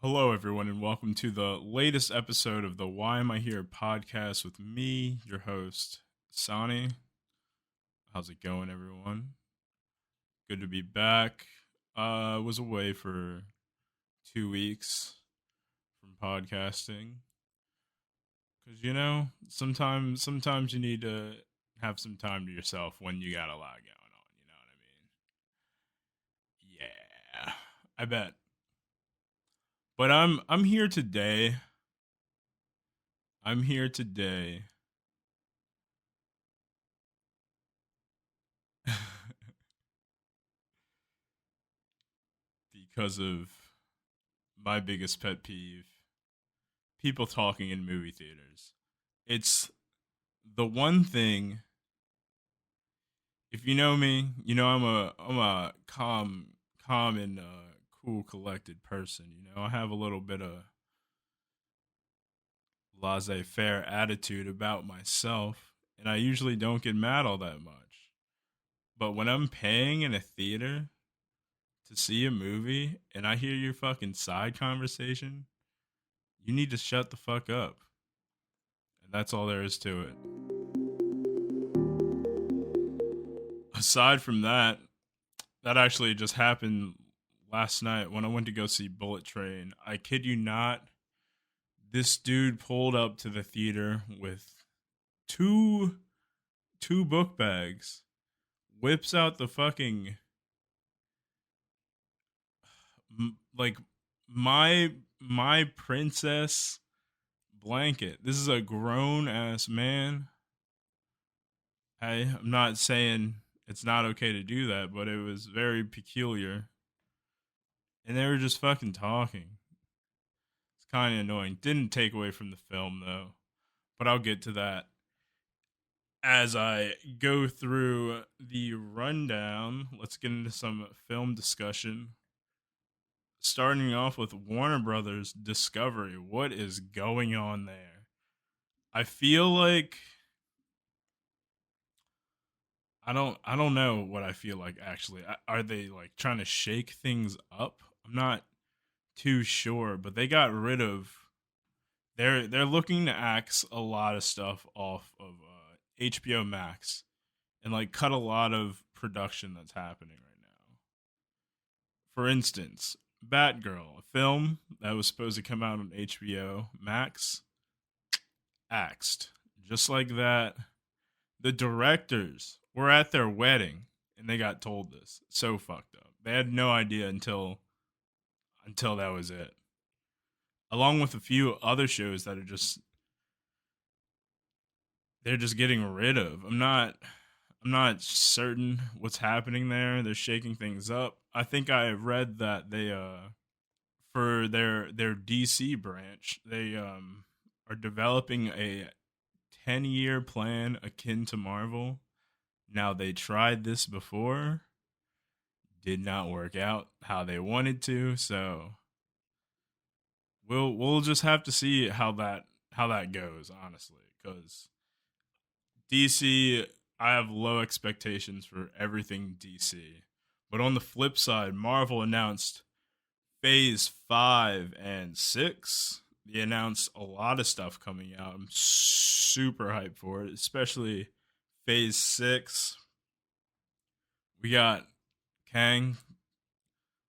Hello, everyone, and welcome to the latest episode of the Why Am I Here podcast with me, your host, Sani. How's it going, everyone? Good to be back. Was away for 2 weeks from podcasting because sometimes you need to have some time to yourself when you got a lot going on. You know what I mean? Yeah, I bet. But I'm here today. I'm here today because of my biggest pet peeve: people talking in movie theaters. It's the one thing. If you know me, you know I'm a calm and cool, collected person. I have a little bit of laissez-faire attitude about myself, and I usually don't get mad all that much. But when I'm paying in a theater to see a movie and I hear your fucking side conversation, you need to shut the fuck up. And that's all there is to it. Aside from that, that actually just happened last night when I went to go see Bullet Train. I kid you not, this dude pulled up to the theater with two two book bags, whips out the fucking like my princess blanket. This is a grown ass man. I'm not saying it's not okay to do that, but it was very peculiar. And they were just fucking talking. It's kind of annoying. Didn't take away from the film though, but I'll get to that as I go through the rundown. Let's get into some film discussion. Starting off with Warner Brothers Discovery. What is going on there? I feel like I don't know what I feel like actually. Are they like trying to shake things up? I'm not too sure, but they got rid of they're looking to axe a lot of stuff off of HBO Max and like cut a lot of production that's happening right now. For instance, Batgirl, a film that was supposed to come out on HBO Max, axed. Just like that, the directors were at their wedding and they got told this. So fucked up. They had no idea until that was it. Along with a few other shows that are just they're just getting rid of. I'm not certain what's happening there. They're shaking things up. I think I read that they for their DC branch, they are developing a 10-year plan akin to Marvel. Now they tried this before, did not work out how they wanted to, so we'll just have to see how that goes, honestly, cuz DC, I have low expectations for everything DC. But on the flip side, Marvel announced Phase 5 and 6. They announced a lot of stuff coming out. I'm super hyped for it, especially Phase 6. We got Kang.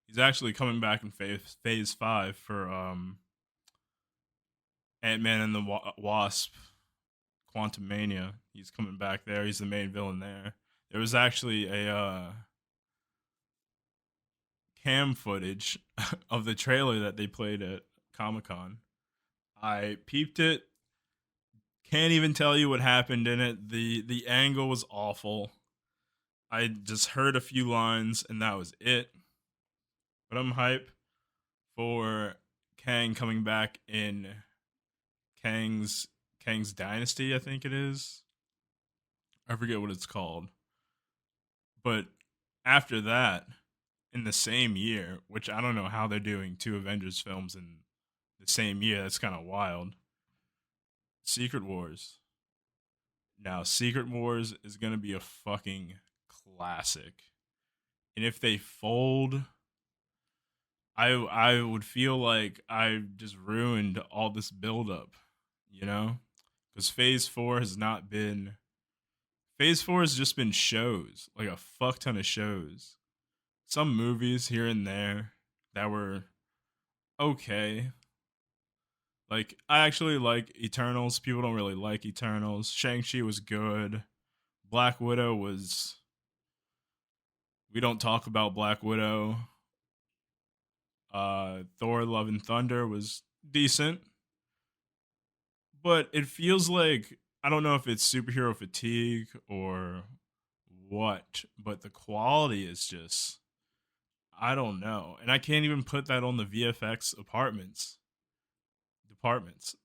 He's actually coming back in Phase 5 for Ant-Man and the Wasp Quantum Mania. He's coming back there. He's the main villain there. There was actually a cam footage of the trailer that they played at Comic Con. I peeped it. Can't even tell you what happened in it. The angle was awful. I just heard a few lines and that was it. But I'm hype for Kang coming back in Kang's Kang's Dynasty, I think it is. I forget what it's called. But after that, in the same year, which I don't know how they're doing two Avengers films in the same year. That's kind of wild. Secret Wars. Now, Secret Wars is going to be a fucking classic. And if they fold I would feel like I just ruined all this buildup, you know? Because Phase 4 has just been shows, like a fuck ton of shows. Some movies here and there that were okay. Like, I actually like Eternals. People don't really like Eternals. Shang-Chi was good. Black Widow was. We don't talk about Black Widow. Thor Love and Thunder was decent. But it feels like. I don't know if it's superhero fatigue or what, but the quality is just. I don't know. And I can't even put that on the VFX departments, apartments,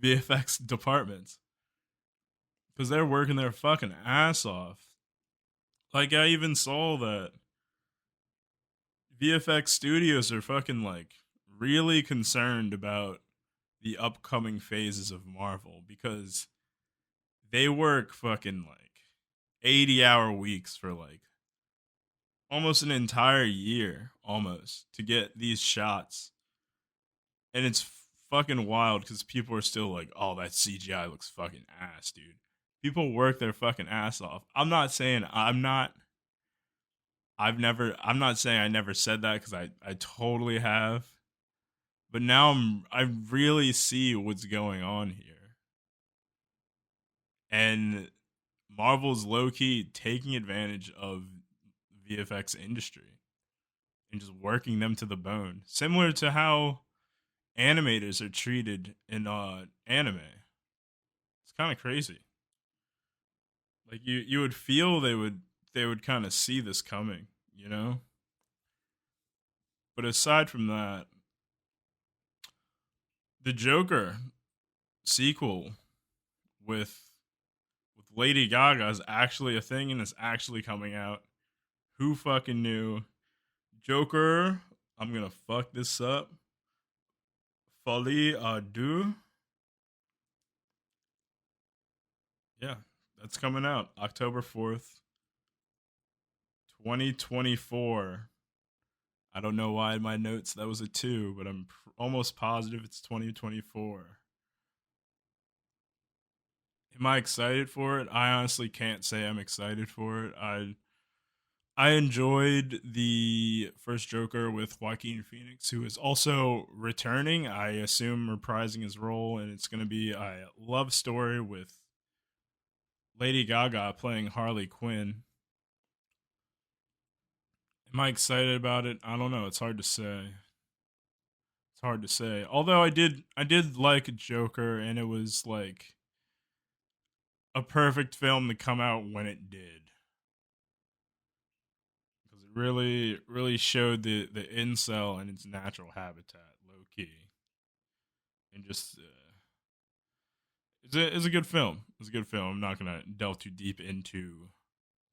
VFX departments, because they're working their fucking ass off. Like I even saw that VFX studios are fucking like really concerned about the upcoming phases of Marvel because they work fucking like 80-hour weeks for like almost an entire year almost to get these shots. And it's fucking wild because people are still like, oh, that CGI looks fucking ass, dude. People work their fucking ass off. I'm not saying I never said that because I totally have. But now I really see what's going on here. And Marvel's low key taking advantage of VFX industry and just working them to the bone. Similar to how animators are treated in anime. It's kind of crazy. Like you would feel they would kind of see this coming, you know? But aside from that, the Joker sequel with Lady Gaga is actually a thing and it's actually coming out. Who fucking knew? Joker, I'm gonna fuck this up. Folie à deux. Yeah, that's coming out October 4th, 2024. I don't know why in my notes that was a 2, but I'm almost positive it's 2024. Am I excited for it? I honestly can't say I'm excited for it. I enjoyed the first Joker with Joaquin Phoenix, who is also returning. I assume reprising his role, and it's going to be a love story with Lady Gaga playing Harley Quinn. Am I excited about it? I don't know. It's hard to say. It's hard to say. Although I did like Joker, and it was like a perfect film to come out when it did because it really showed the incel in its natural habitat, low key, and just it's a good film. It's a good film. I'm not gonna delve too deep into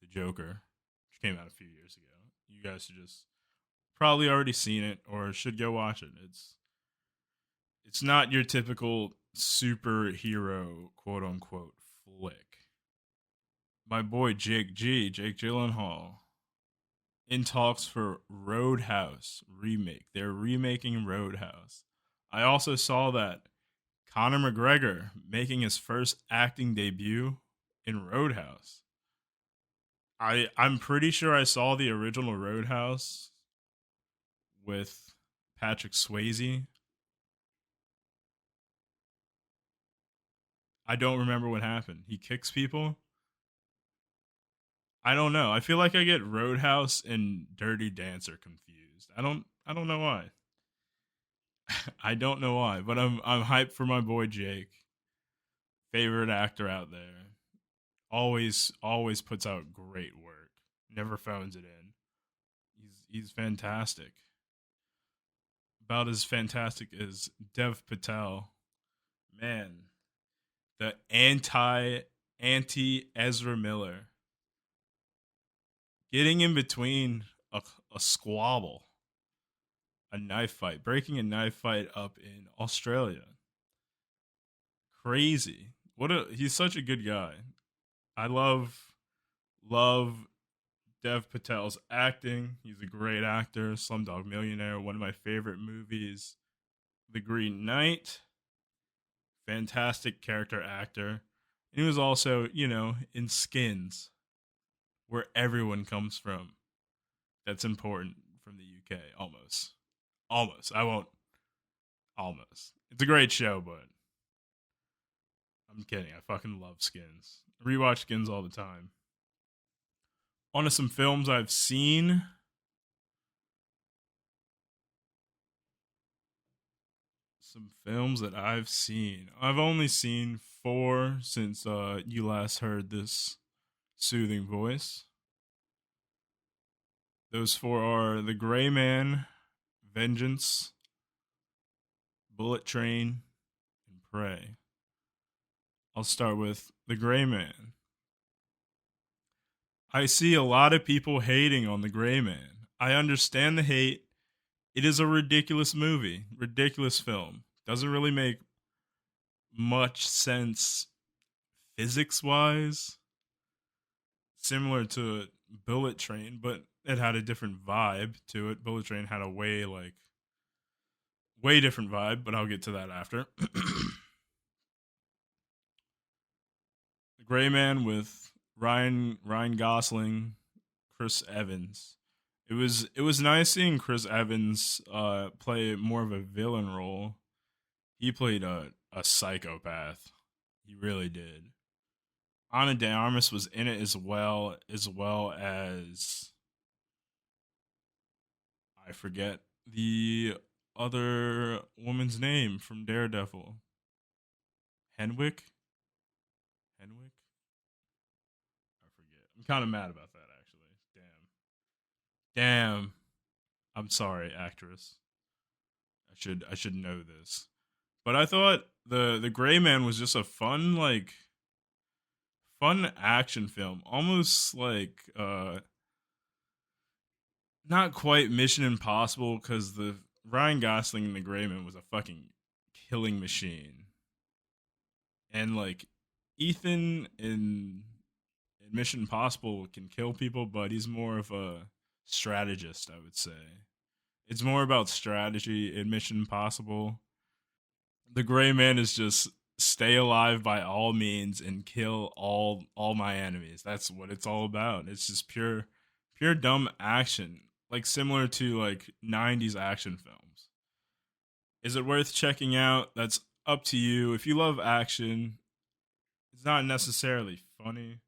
the Joker, which came out a few years ago. You guys should just probably already seen it or should go watch it. It's not your typical superhero quote unquote flick. My boy Jake Gyllenhaal, in talks for Roadhouse remake. They're remaking Roadhouse. I also saw that Conor McGregor making his first acting debut in Roadhouse. I'm pretty sure I saw the original Roadhouse with Patrick Swayze. I don't remember what happened. He kicks people. I don't know. I feel like I get Roadhouse and Dirty Dancer confused. I don't know why. I don't know why, but I'm hyped for my boy Jake. Favorite actor out there. Always puts out great work. Never phones it in. He's fantastic. About as fantastic as Dev Patel. Man, the anti Ezra Miller getting in between a squabble, a knife fight, breaking a knife fight up in Australia. Crazy. He's such a good guy. I love Dev Patel's acting. He's a great actor. Slumdog Millionaire, one of my favorite movies. The Green Knight, fantastic character actor. He was also, in Skins, where everyone comes from. That's important from the UK. Almost. Almost. I won't. Almost. It's a great show, but I'm kidding. I fucking love Skins. I rewatch Skins all the time. On to some films I've seen. Some films that I've seen. I've only seen four since you last heard this soothing voice. Those four are The Gray Man, Vengeance, Bullet Train, and Prey. I'll start with The Gray Man. I see a lot of people hating on The Gray Man. I understand the hate. It is a ridiculous movie, ridiculous film. Doesn't really make much sense physics wise. Similar to Bullet Train, but it had a different vibe to it. Bullet Train had a way different vibe, but I'll get to that after. The Gray Man with Ryan Gosling, Chris Evans. It was nice seeing Chris Evans play more of a villain role. He played a psychopath. He really did. Ana de Armas was in it as well as I forget the other woman's name from Daredevil. Henwick? Henwick? I forget. I'm kind of mad about that actually. Damn. I'm sorry, actress. I should know this. But I thought the Gray Man was just a fun action film. Almost like not quite Mission Impossible cuz the Ryan Gosling in the Gray Man was a fucking killing machine. And like Ethan in Mission Impossible can kill people, but he's more of a strategist, I would say. It's more about strategy in Mission Impossible. The Gray Man is just stay alive by all means and kill all my enemies. That's what it's all about. It's just pure dumb action, like similar to like 90s action films. Is it worth checking out? That's up to you. If you love action, it's not necessarily funny,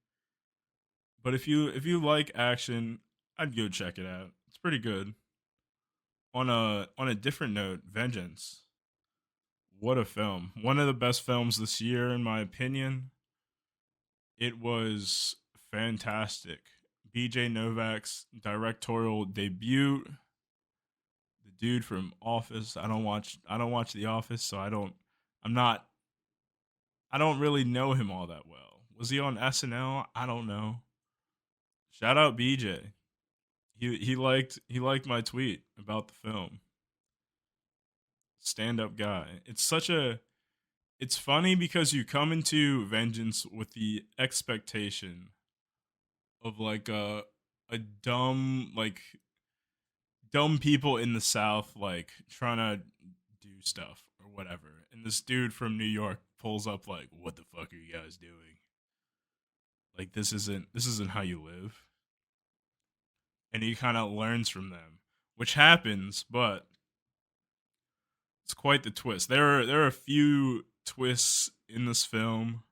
but if you like action, I'd go check it out. It's pretty good. On a different note, Vengeance. What a film. One of the best films this year in my opinion. It was fantastic. BJ Novak's directorial debut. The dude from Office. I don't watch The Office, so I'm not I don't really know him all that well. Was he on SNL? I don't know. Shout out BJ. He liked my tweet about the film. Stand up guy. It's funny because you come into Vengeance with the expectation of like a dumb people in the South like trying to do stuff or whatever. And this dude from New York pulls up like, "What the fuck are you guys doing? Like this isn't how you live." And he kind of learns from them, which happens, but it's quite the twist. There are a few twists in this film,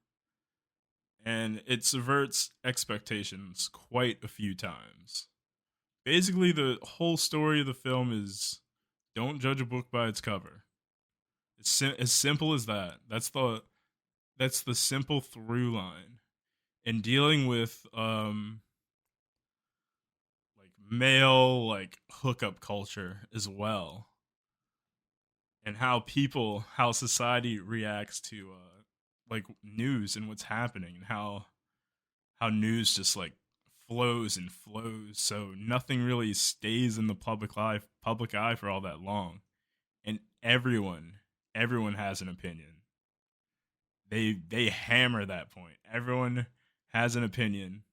and it subverts expectations quite a few times. Basically, the whole story of the film is don't judge a book by its cover. It's as simple as that. That's the simple through line in dealing with like male like hookup culture as well, and how society reacts to like news and what's happening, and how news just like flows and flows, so nothing really stays in the public eye for all that long, and everyone has an opinion. They hammer that point. Everyone has an opinion,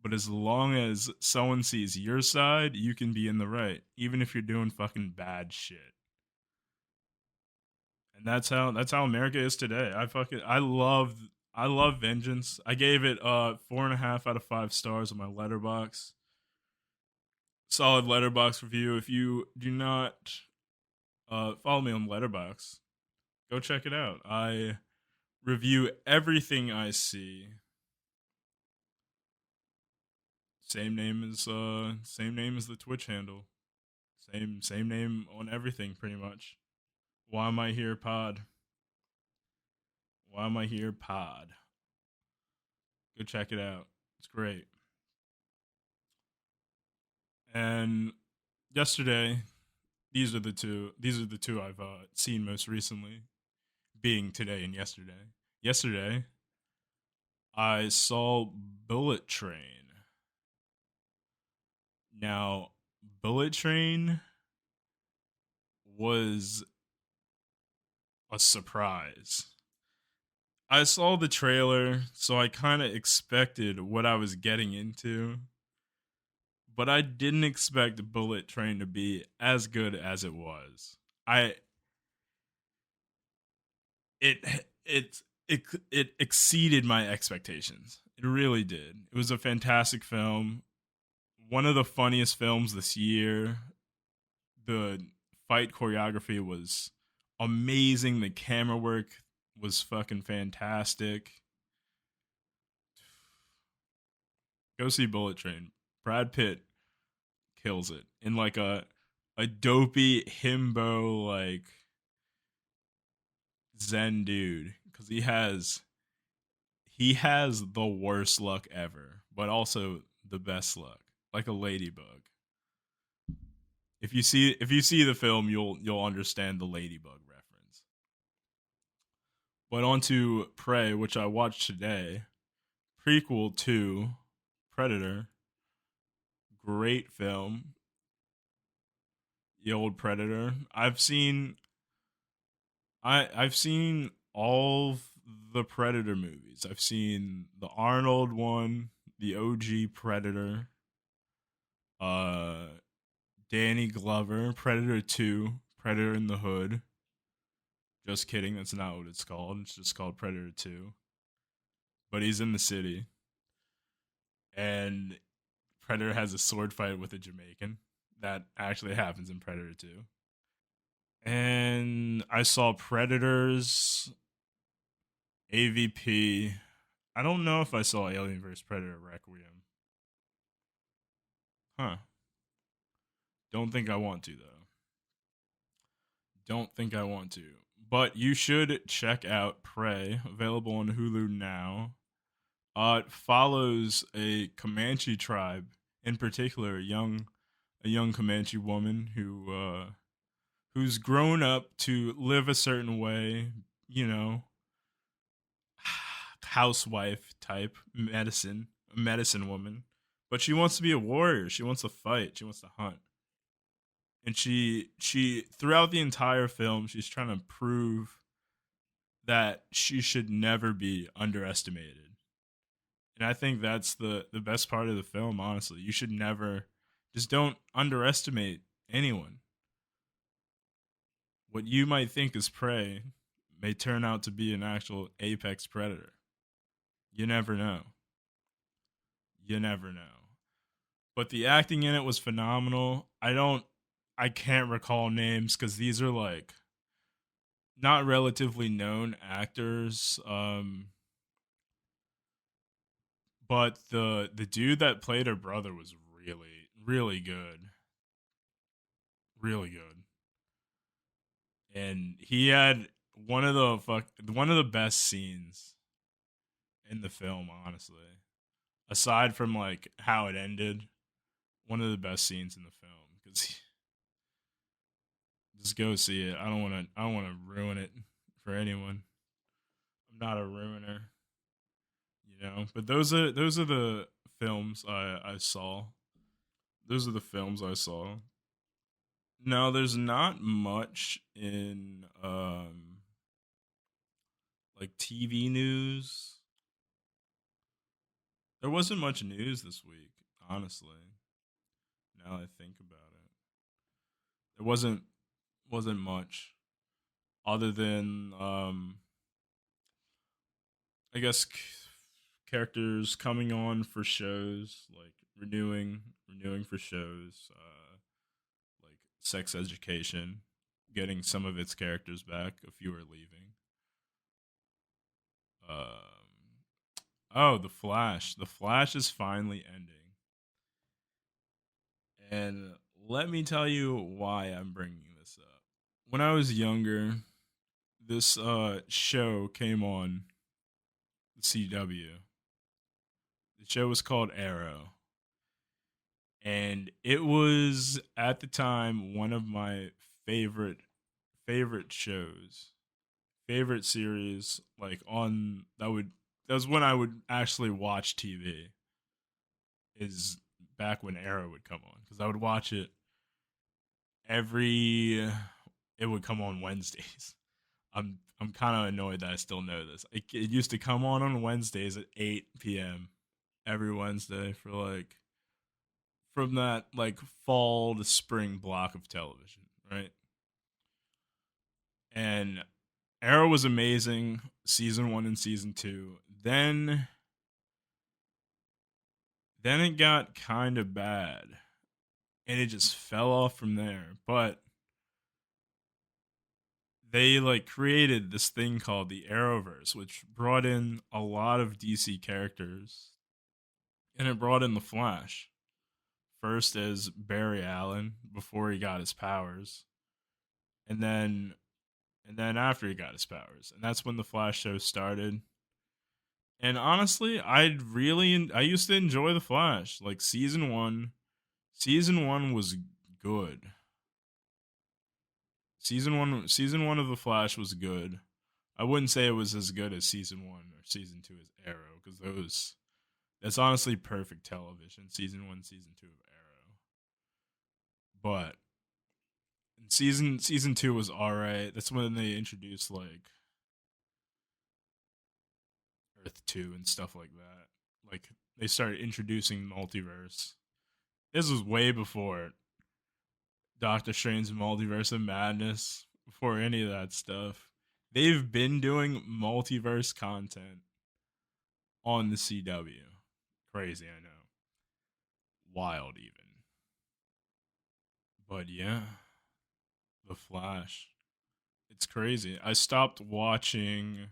But as long as someone sees your side, you can be in the right, even if you're doing fucking bad shit. And that's how America is today. I love Vengeance. I gave it 4.5 out of 5 stars on my letterbox. Solid letterbox review. If you do not follow me on letterbox, go check it out. I review everything I see. Same name as the Twitch handle. Same name on everything pretty much. Why am I here pod? Why am I here pod? Go check it out. It's great. And yesterday, these are the two I've seen most recently, being today and yesterday. Yesterday, I saw Bullet Train. Now, Bullet Train was a surprise. I saw the trailer, so I kind of expected what I was getting into, but I didn't expect Bullet Train to be as good as it was. I it it it exceeded my expectations. It really did. It was a fantastic film. One of the funniest films this year. The fight choreography was amazing. The camera work was fucking fantastic. Go see Bullet Train. Brad Pitt kills it in like a dopey himbo like Zen dude because he has the worst luck ever, but also the best luck, like a ladybug. If you see the film, you'll understand the ladybug reference. But on to Prey, which I watched today, prequel to Predator. Great film. The old Predator. I've seen all of the Predator movies. I've seen the Arnold one, the OG Predator, uh Danny Glover, Predator 2, Predator in the Hood. Just kidding, that's not what it's called. It's just called Predator 2. But he's in the city and Predator has a sword fight with a Jamaican. That actually happens in Predator 2. And I saw Predators, AVP. I don't know if I saw Alien vs Predator Requiem. Huh. Don't think I want to though. Don't think I want to. But you should check out Prey, available on Hulu now. It follows a Comanche tribe, in particular, a young Comanche woman who's grown up to live a certain way, you know, housewife type medicine woman. But she wants to be a warrior. She wants to fight. She wants to hunt. And she throughout the entire film, she's trying to prove that she should never be underestimated. And I think that's the best part of the film, honestly. You should never just don't underestimate anyone. What you might think is prey may turn out to be an actual apex predator. You never know. You never know. But the acting in it was phenomenal. I can't recall names cuz these are like not relatively known actors. But the dude that played her brother was really good. Really good. And he had one of the best scenes in the film, honestly. Aside from like how it ended, one of the best scenes in the film because just go see it. I don't want to ruin it for anyone. I'm not a ruiner, you know. But those are the films I saw. Those are the films I saw. No, there's not much in like TV news. There wasn't much news this week, honestly. Now that I think about it, there wasn't much other than I guess characters coming on for shows, like renewing for shows, like Sex Education, getting some of its characters back. A few are leaving. Oh, the Flash. The Flash is finally ending, and let me tell you why I'm bringing this up. When I was younger, this show came on the CW. The show was called Arrow, and it was at the time one of my favorite shows, favorite series. Like on that was when I would actually watch TV. Is back when Arrow would come on because I would watch it every. It would come on Wednesdays. I'm kind of annoyed that I still know this. It used to come on Wednesdays at 8 p.m. every Wednesday for like from that like fall to spring block of television, right? And Arrow was amazing, season 1 and season 2. Then it got kind of bad and it just fell off from there. But they like created this thing called the Arrowverse, which brought in a lot of DC characters, and it brought in the Flash first as Barry Allen before he got his powers, and then after he got his powers, and that's when the Flash show started. And honestly, I used to enjoy the Flash. Like season one was good. Season one of the Flash was good. I wouldn't say it was as good as season one or season two as Arrow because those that's honestly perfect television. Season one, season two of Arrow, but season two was all right. That's when they introduced like Earth two and stuff like that. Like they started introducing multiverse. This was way before Doctor Strange's Multiverse of Madness, before any of that stuff. They've been doing multiverse content on the CW. Crazy, I know. Wild, even. But yeah, The Flash. It's crazy. I stopped watching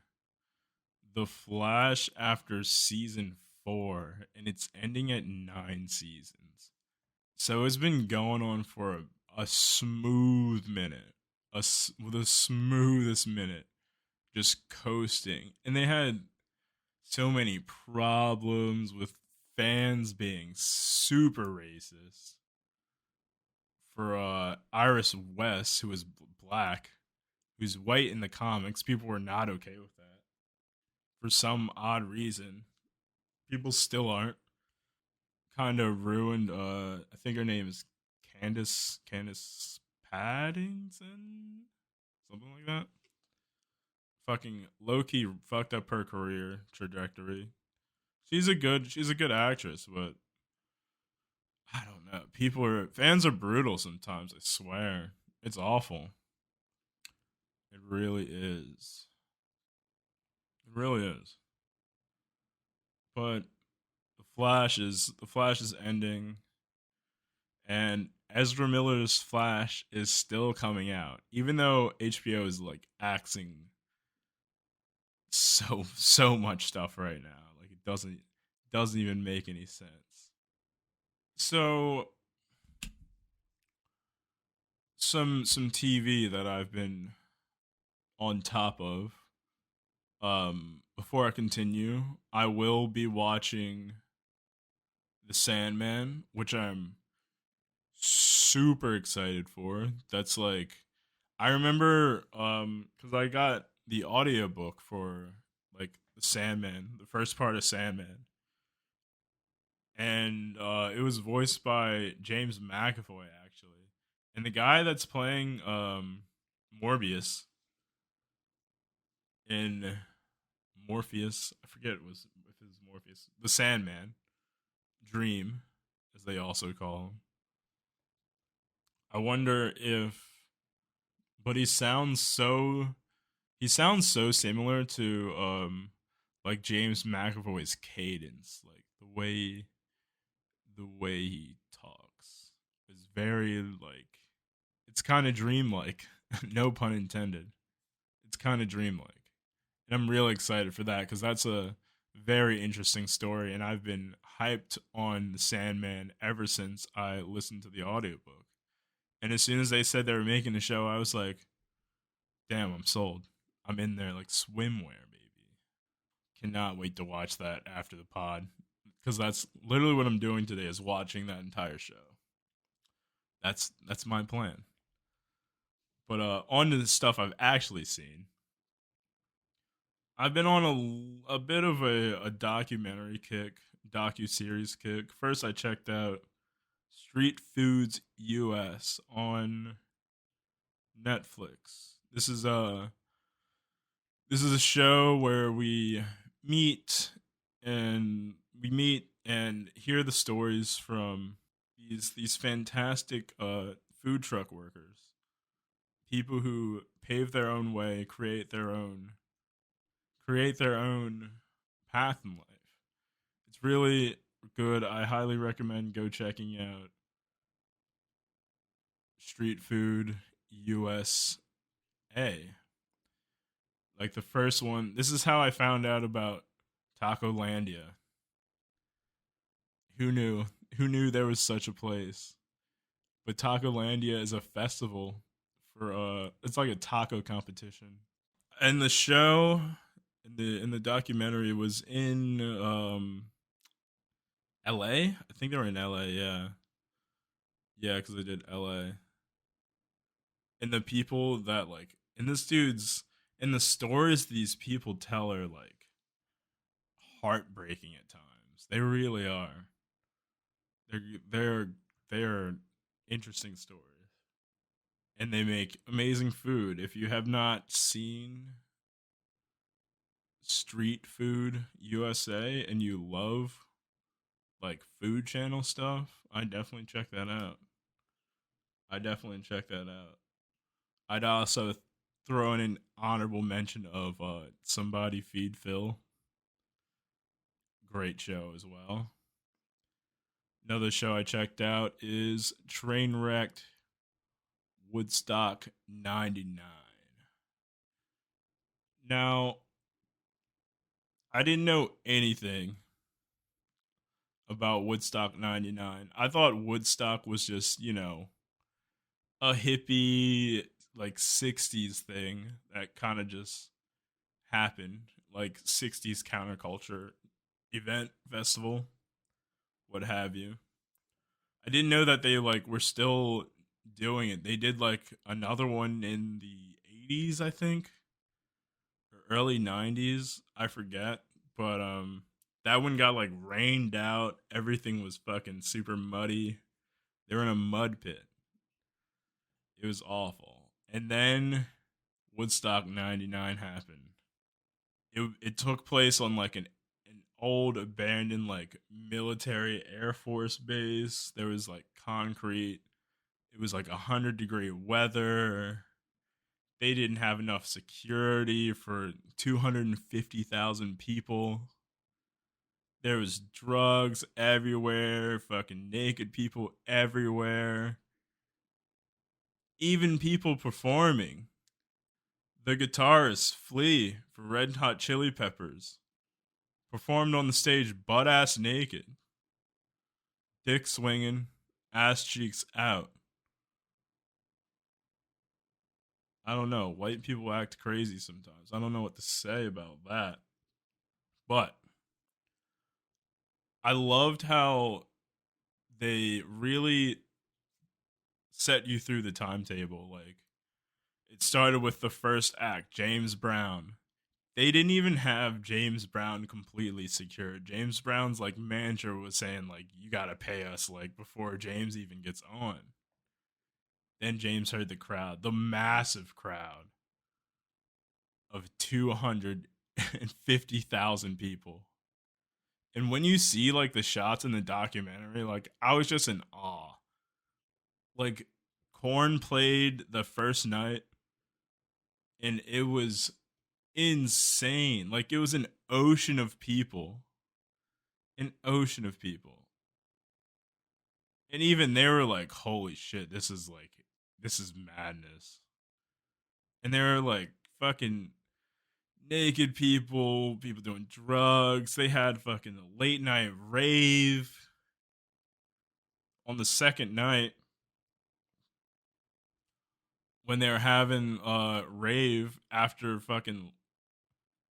The Flash after season 4, and it's ending at 9 seasons. So it's been going on for a smooth minute, the smoothest minute, just coasting. And they had so many problems with fans being super racist. For Iris West, who was black, who's white in the comics, people were not okay with that for some odd reason. People still aren't. Kind of ruined. I think her name is Candace Paddington, something like that. Fucking Loki fucked up her career trajectory. She's a good actress, but I don't know. Fans are brutal sometimes. I swear, it's awful. It really is. It really is. But the Flash is ending, and Ezra Miller's Flash is still coming out, even though HBO is like axing so much stuff right now. Like it doesn't even make any sense. So some TV that I've been on top of. Before I continue, I will be watching The Sandman, which I'm super excited for. That's like I remember cuz I got the audiobook for like The Sandman, the first part of Sandman. And it was voiced by James McAvoy actually. And the guy that's playing Morbius in Morpheus, I forget it was if it was Morpheus, the Sandman, Dream, as they also call him. I wonder if, but he sounds so similar to like James McAvoy's cadence, like the way he talks is very like it's kind of dreamlike. No pun intended. It's kind of dreamlike. And I'm really excited for that because that's a very interesting story. And I've been hyped on the Sandman ever since I listened to the audiobook. And as soon as they said they were making the show, I was like, damn, I'm sold. I'm in there like swimwear, baby. Cannot wait to watch that after the pod because that's literally what I'm doing today is watching that entire show. That's my plan. But on to the stuff I've actually seen. I've been on a bit of a documentary kick, docu series kick. First, I checked out Street Foods US on Netflix. This is a show where we meet and hear the stories from these fantastic food truck workers, people who pave their own way, create their own path in life. It's really good. I highly recommend go checking out Street Food USA. Like the first one, this is how I found out about Taco Landia. Who knew? Who knew there was such a place? But Taco Landia is a festival for it's like a taco competition. And the show in the documentary was in LA. I think they were in LA, yeah. Yeah, cuz they did LA. And the people that like and this dude's and the stories these people tell are like heartbreaking at times. They really are. They're they're they're interesting stories. And they make amazing food. If you have not seen Street Food USA and you love like food channel stuff, I definitely check that out. I definitely check that out. I'd also throw in an honorable mention of Somebody Feed Phil. Great show as well. Another show I checked out is Trainwrecked Woodstock 99. Now, I didn't know anything about Woodstock 99. I thought Woodstock was just, a hippie, like 60s thing that kind of just happened, like 60s counterculture event, festival, what have you. I didn't know that they like were still doing it. They did like another one in the 80s, I think, or early 90s, I forget, but that one got like rained out. Everything was fucking super muddy. They were in a mud pit. It was awful. And then Woodstock 99 happened. It took place on like an old abandoned like military air force base. There was like concrete. It was like 100-degree weather. They didn't have enough security for 250,000 people. There was drugs everywhere, fucking naked people everywhere. Even people performing. The guitarist Flea for Red Hot Chili Peppers performed on the stage butt ass naked, dick swinging, ass cheeks out. I don't know. White people act crazy sometimes. I don't know what to say about that. But I loved how they really set you through the timetable. Like, it started with the first act, James Brown. They didn't even have James Brown completely secured. James Brown's like manager was saying like you got to pay us like before James even gets on. Then James heard the crowd, the massive crowd of 250,000 people. And when you see like the shots in the documentary, like I was just in awe. Like Korn played the first night and it was insane. Like it was an ocean of people. An ocean of people. And even they were like, holy shit, this is madness. And they were like fucking naked people, people doing drugs. They had fucking a late night rave on the second night when they were having rave after fucking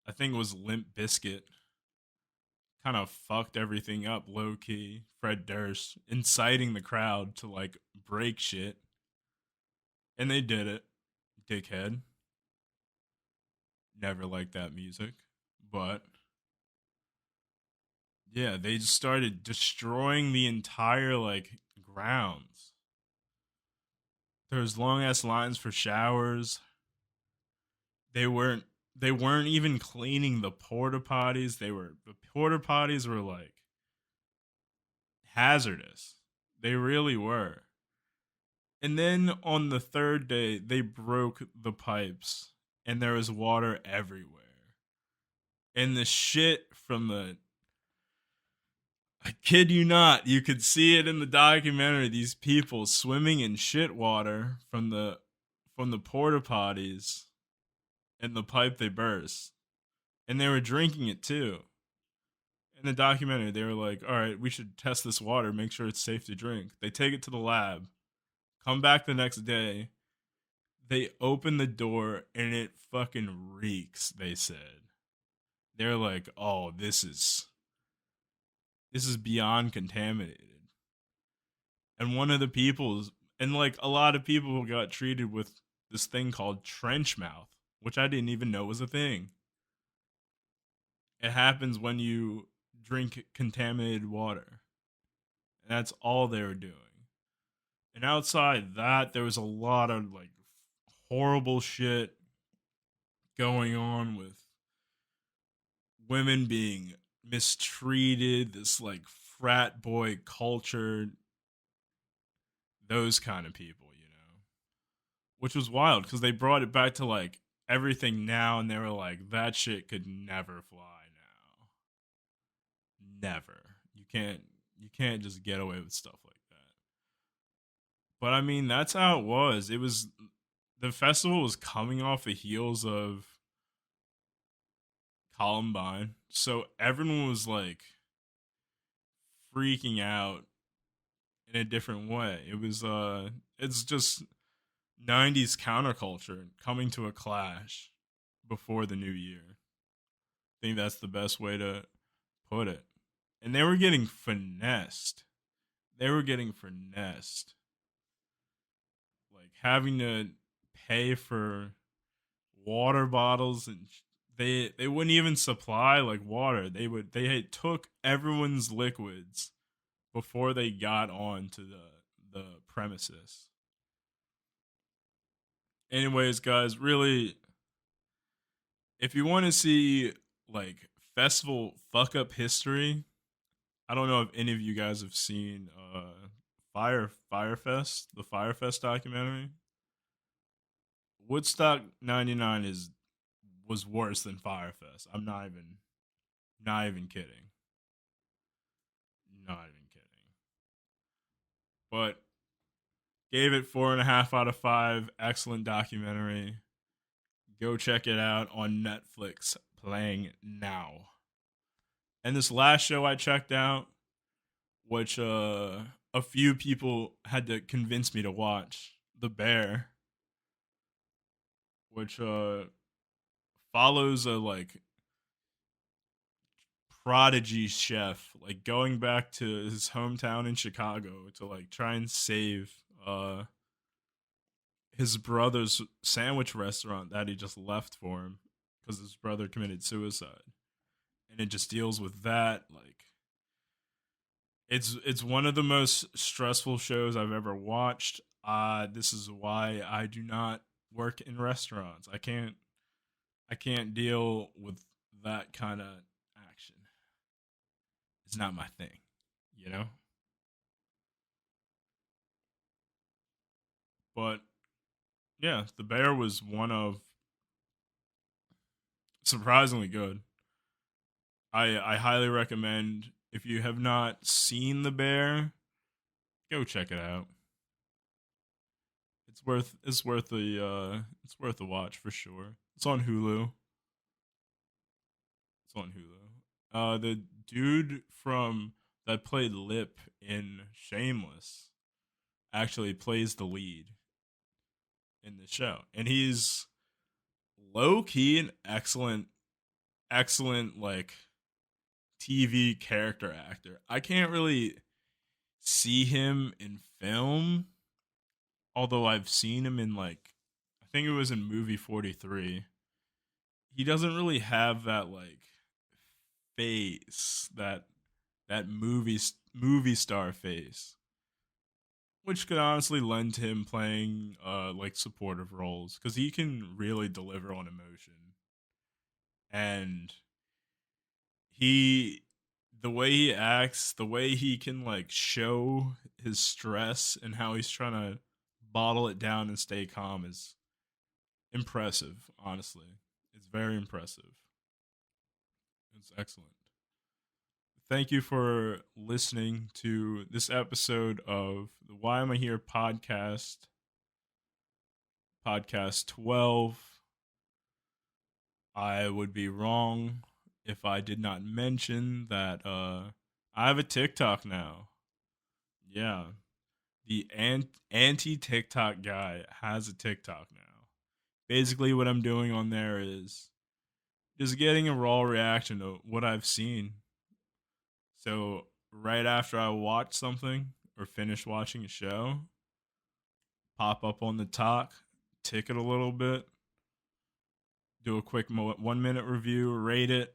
I think it was Limp Biscuit kind of fucked everything up low key. Fred Durst inciting the crowd to like break shit. And they did it. Dickhead. Never liked that music. But yeah, they just started destroying the entire like grounds. There's long ass lines for showers. They weren't they weren't even cleaning the porta potties. The porta potties were like hazardous. They really were. And then on the third day, they broke the pipes and there was water everywhere. And the shit from the I kid you not, you could see it in the documentary. These people swimming in shit water from the porta potties and the pipe they burst. And they were drinking it too. In the documentary, they were like, all right, we should test this water, make sure it's safe to drink. They take it to the lab, come back the next day. They open the door and it fucking reeks, they said. They're like, oh, this is beyond contaminated. And one of the people's and like a lot of people got treated with this thing called trench mouth, which I didn't even know was a thing. It happens when you drink contaminated water. And that's all they were doing. And outside that, there was a lot of like horrible shit going on with women being mistreated, this like frat boy culture, those kind of people, you know, which was wild because they brought it back to like everything now and they were like, that shit could never fly now. Never. You can't just get away with stuff like that. But I mean, that's how it was. It was the festival was coming off the heels of Columbine. So everyone was like freaking out in a different way. It's just 90s counterculture coming to a clash before the new year. I think that's the best way to put it. And they were getting finessed. They were getting finessed. Like having to pay for water bottles and they wouldn't even supply like water. They had took everyone's liquids before they got on to the premises. Anyways, guys, really if you want to see like festival fuck up history, I don't know if any of you guys have seen Firefest, the Firefest documentary. Woodstock 99 is was worse than Firefest. I'm not even kidding. Not even kidding. But gave it 4.5 out of 5. Excellent documentary. Go check it out on Netflix, playing now. And this last show I checked out, which a few people had to convince me to watch, The Bear, which follows a like prodigy chef, like going back to his hometown in Chicago to like try and save his brother's sandwich restaurant that he just left for him because his brother committed suicide. And it just deals with that like it's one of the most stressful shows I've ever watched. This is why I do not work in restaurants. I can't deal with that kind of action. It's not my thing, you know? But yeah, the bear was one of surprisingly good. I highly recommend if you have not seen the bear, go check it out. It's worth a watch for sure. It's on Hulu. It's on Hulu. The dude from that played Lip in Shameless actually plays the lead in the show, and he's low key an excellent like TV character actor. I can't really see him in film, although I've seen him in like I think it was in movie 43. He doesn't really have that like face that movie star face, which could honestly lend to him playing like supportive roles because he can really deliver on emotion. And he the way he acts, the way he can like show his stress and how he's trying to bottle it down and stay calm is impressive, honestly. It's very impressive. It's excellent. Thank you for listening to this episode of the Why Am I Here podcast 12. I would be wrong if I did not mention that I have a TikTok now. Yeah, the anti TikTok guy has a TikTok now. Basically, what I'm doing on there is just getting a raw reaction to what I've seen. So, right after I watch something or finish watching a show, pop up on the talk, tick it a little bit, do a quick 1 minute review, rate it.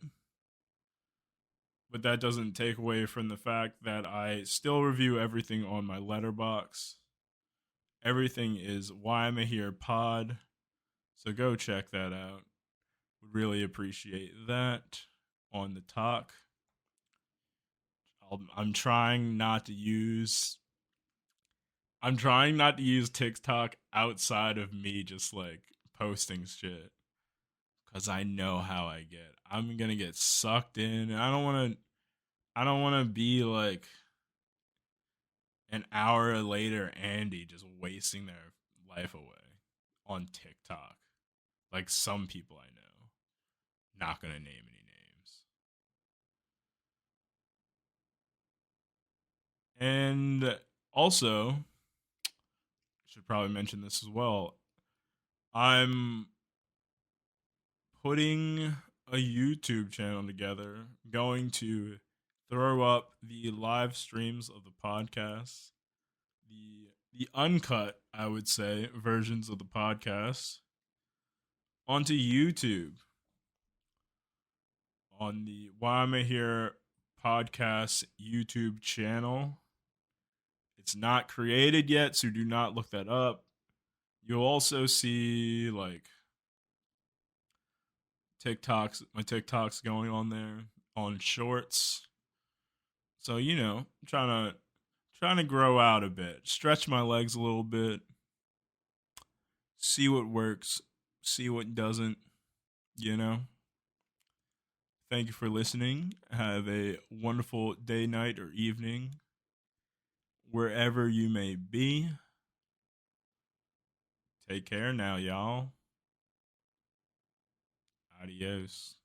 But that doesn't take away from the fact that I still review everything on my letterbox. Everything is Why Am I Here Pod. So go check that out. Would really appreciate that on the talk. I'm trying not to use I'm trying not to use TikTok outside of me just like posting shit cuz I know how I get. I'm going to get sucked in. I don't want to be like an hour later Andy just wasting their life away on TikTok. Like some people I know. Not going to name any names. And also, should probably mention this as well. I'm putting a YouTube channel together, going to throw up the live streams of the podcast, the uncut, I would say, versions of the podcast onto YouTube on the Why Am I Here podcast YouTube channel. It's not created yet, so do not look that up. You'll also see like my TikToks going on there on shorts. So, trying to grow out a bit, stretch my legs a little bit, see what works, see what doesn't, you know. Thank you for listening. Have a wonderful day, night, or evening, wherever you may be. Take care now, y'all. Adios.